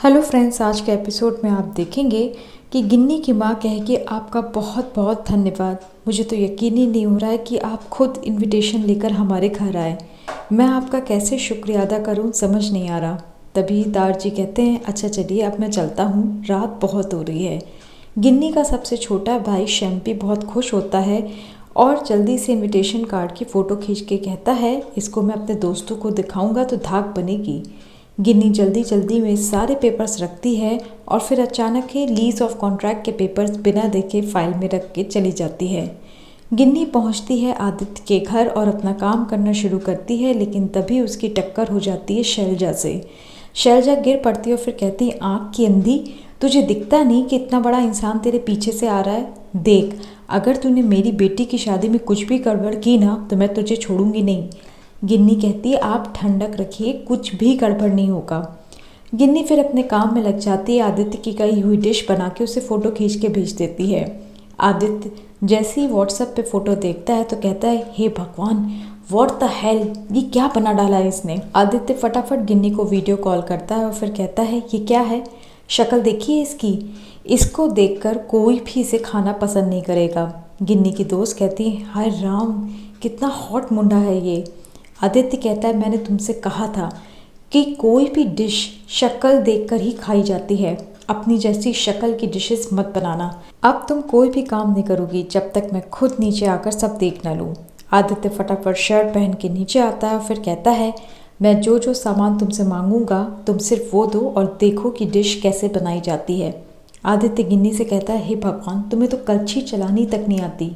Hello friends, आज के episode में आप देखेंगे कि गिन्नी की माँ कहे कि आपका बहुत बहुत धन्यवाद। मुझे तो यकीन ही नहीं हो रहा है कि आप खुद इनविटेशन लेकर हमारे घर आए। मैं आपका कैसे शुक्रिया अदा करूँ समझ नहीं आ रहा। तभी दार जी कहते हैं, अच्छा चलिए अब मैं चलता हूँ, रात बहुत हो रही है। गिन्नी का सबसे छोटा भाई शैम्पी बहुत खुश होता है और जल्दी से इनविटेशन कार्ड की फ़ोटो खींच के कहता है, इसको मैं अपने दोस्तों को दिखाऊंगा तो धाक बनेगी। गिन्नी जल्दी जल्दी में सारे पेपर्स रखती है और फिर अचानक ही लीज ऑफ कॉन्ट्रैक्ट के पेपर्स बिना देखे फाइल में रख के चली जाती है। गिन्नी पहुंचती है आदित्य के घर और अपना काम करना शुरू करती है, लेकिन तभी उसकी टक्कर हो जाती है शैलजा से। शैलजा गिर पड़ती है और फिर कहती है, आँख की अंधी, तुझे दिखता नहीं कि इतना बड़ा इंसान तेरे पीछे से आ रहा है? देख, अगर तूने मेरी बेटी की शादी में कुछ भी गड़बड़ की ना तो मैं तुझे छोड़ूंगी नहीं। गिन्नी कहती है, आप ठंडक रखिए, कुछ भी गड़बड़ नहीं होगा। गिन्नी फिर अपने काम में लग जाती है। आदित्य की कही हुई डिश बना के उसे फ़ोटो खींच के भेज देती है। आदित्य जैसे ही व्हाट्सएप पे फ़ोटो देखता है तो कहता है, हे भगवान, व्हाट द हेल, ये क्या बना डाला है इसने। आदित्य फटाफट गिन्नी को वीडियो कॉल करता है और फिर कहता है, ये क्या है, शक्ल देखिए इसकी, इसको देखकर कोई भी इसे खाना पसंद नहीं करेगा। गिन्नी की दोस्त कहती है, हाय राम, कितना हॉट मुंडा है ये। आदित्य कहता है, मैंने तुमसे कहा था कि कोई भी डिश शक्ल देखकर ही खाई जाती है, अपनी जैसी शक्ल की डिशेस मत बनाना। अब तुम कोई भी काम नहीं करोगी जब तक मैं खुद नीचे आकर सब देख न लूँ। आदित्य फटाफट शर्ट पहन के नीचे आता है और फिर कहता है, मैं जो जो सामान तुमसे मांगूंगा तुम सिर्फ वो दो और देखो कि डिश कैसे बनाई जाती है। आदित्य गिन्नी से कहता है, हे भगवान, तुम्हें तो कलछी चलानी तक नहीं आती।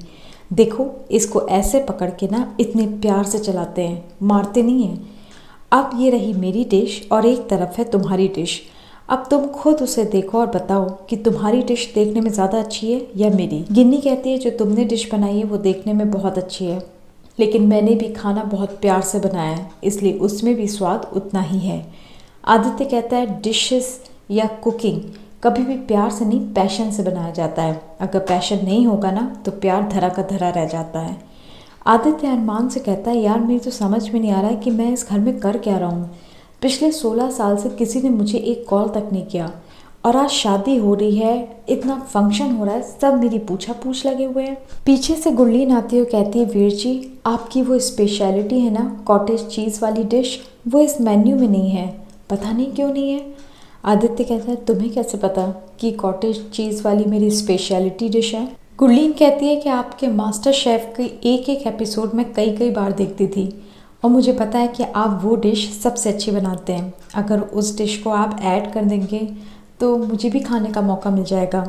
देखो, इसको ऐसे पकड़ के ना इतने प्यार से चलाते हैं, मारते नहीं हैं। अब ये रही मेरी डिश और एक तरफ है तुम्हारी डिश। अब तुम खुद उसे देखो और बताओ कि तुम्हारी डिश देखने में ज़्यादा अच्छी है या मेरी। गिन्नी कहती है, जो तुमने डिश बनाई है वो देखने में बहुत अच्छी है, लेकिन मैंने भी खाना बहुत प्यार से बनाया है, इसलिए उसमें भी स्वाद उतना ही है। आदित्य कहता है, डिशेस या कुकिंग कभी भी प्यार से नहीं, पैशन से बनाया जाता है। अगर पैशन नहीं होगा ना तो प्यार धरा का धरा रह जाता है। आदित्य अरमान से कहता है, यार मेरी तो समझ में नहीं आ रहा है कि मैं इस घर में कर क्या रहा हूँ। पिछले 16 साल से किसी ने मुझे एक कॉल तक नहीं किया और आज शादी हो रही है, इतना फंक्शन हो रहा है, सब मेरी पूछा पूछ लगे हुए हैं। पीछे से गुरलीन आती है और कहती है, वीर जी, आपकी वो स्पेशलिटी है ना कॉटेज चीज़ वाली डिश, वो इस मेन्यू में नहीं है। पता नहीं क्यों नहीं है। आदित्य कहता है, तुम्हें कैसे पता कि कॉटेज चीज़ वाली मेरी स्पेशलिटी डिश है? गुरलीन कहती है कि आपके मास्टर शेफ़ के एक एक एपिसोड में कई कई बार देखती थी और मुझे पता है कि आप वो डिश सबसे अच्छी बनाते हैं। अगर उस डिश को आप ऐड कर देंगे तो मुझे भी खाने का मौका मिल जाएगा।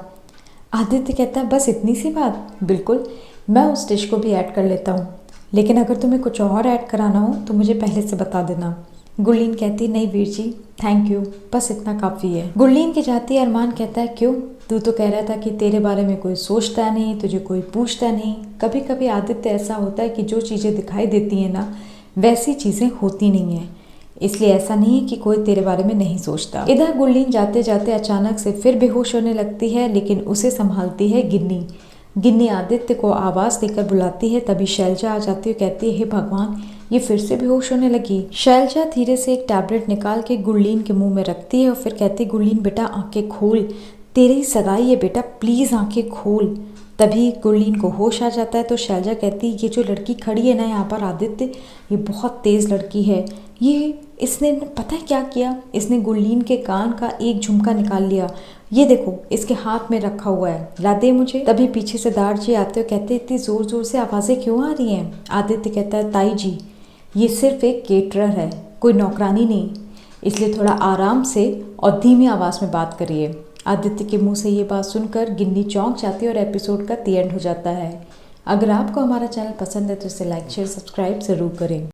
आदित्य कहता है, बस इतनी सी बात? बिल्कुल, मैं उस डिश को भी ऐड कर लेता हूँ, लेकिन अगर तुम्हें कुछ और ऐड कराना हो तो मुझे पहले से बता देना। गुरलीन कहती, नहीं वीर जी, थैंक यू, बस इतना काफ़ी है। गुरलीन की जाती है। अरमान कहता है, क्यों, तू तो कह रहा था कि तेरे बारे में कोई सोचता नहीं, तुझे कोई पूछता नहीं। कभी कभी आदित्य ऐसा होता है कि जो चीज़ें दिखाई देती हैं ना वैसी चीज़ें होती नहीं हैं, इसलिए ऐसा नहीं है कि कोई तेरे बारे में नहीं सोचता। इधर गुरलीन जाते जाते अचानक से फिर बेहोश होने लगती है, लेकिन उसे संभालती है गिन्नी। गिन्नी आदित्य को आवाज़ देकर बुलाती है, तभी शैलजा आ जाती है, कहती है, हे भगवान, ये फिर से बेहोश होने लगी। शैलजा धीरे से एक टैबलेट निकाल के गुरलीन के मुंह में रखती है और फिर कहती है, गुरलीन बेटा आंखें खोल, तेरी सगाई है बेटा, प्लीज़ आंखें खोल। तभी गुरलीन को होश आ जाता है तो शैलजा कहती है, ये जो लड़की खड़ी है ना यहाँ पर आदित्य, ये बहुत तेज़ लड़की है। ये इसने पता है क्या किया, इसने गुरलीन के कान का एक झुमका निकाल लिया, ये देखो इसके हाथ में रखा हुआ है, ला दे मुझे। तभी पीछे से दार जी आते हो, कहते इतनी ज़ोर ज़ोर से आवाज़ें क्यों आ रही हैं? आदित्य कहता है, ताई जी, ये सिर्फ एक केटरर है, कोई नौकरानी नहीं, इसलिए थोड़ा आराम से और धीमी आवाज़ में बात करिए। आदित्य के मुंह से ये बात सुनकर गिन्नी चौंक जाती है और एपिसोड का दी एंड हो जाता है। अगर आपको हमारा चैनल पसंद है तो इसे लाइक शेयर सब्सक्राइब ज़रूर करें।